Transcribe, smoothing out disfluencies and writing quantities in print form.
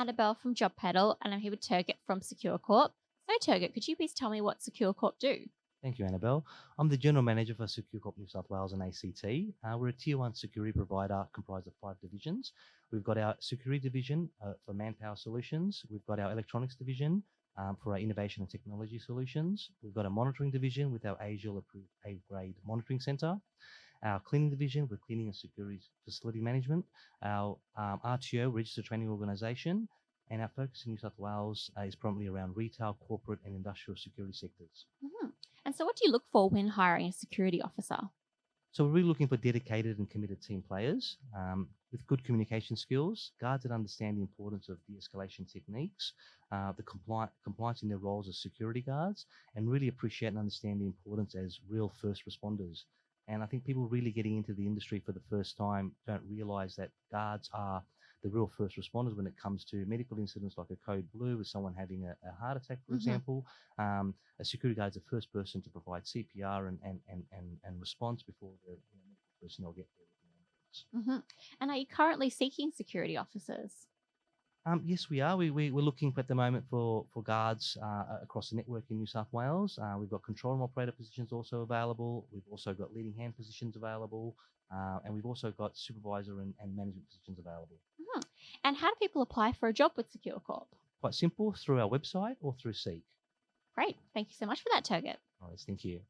Annabelle from Job Pedal, and I'm here with Turgut from Securecorp. So, Turgut, could you please tell me what Securecorp do? Thank you, Annabelle. I'm the General Manager for Securecorp New South Wales and ACT. We're a Tier 1 security provider comprised of 5 divisions. We've got our security division for manpower solutions. We've got our electronics division for our innovation and technology solutions. We've got a monitoring division with our ASIAL approved A-grade monitoring centre. Our cleaning division with cleaning and security facility management. Our RTO, Registered Training Organisation. And our focus in New South Wales is primarily around retail, corporate and industrial security sectors. Mhm. And so, what do you look for when hiring a security officer? So we're really looking for dedicated and committed team players with good communication skills, guards that understand the importance of de-escalation techniques, the compliance in their roles as security guards, and really appreciate and understand the importance as real first responders. And I think people really getting into the industry for the first time don't realise that guards are the real first responders when it comes to medical incidents like a code blue with someone having a heart attack, for Hmm. example. A security guard is the first person to provide CPR and response before the medical personnel get there with the ambulance. Hmm. And are you currently seeking security officers? Yes, we are. We're looking at the moment for guards across the network in New South Wales. We've got control room operator positions also available. We've also got leading hand positions available. And we've also got supervisor and management positions available. Mhm. And how do people apply for a job with Securecorp? Quite simple, through our website or through Seek. Great. Thank you so much for that, Turgut. All right, thank you.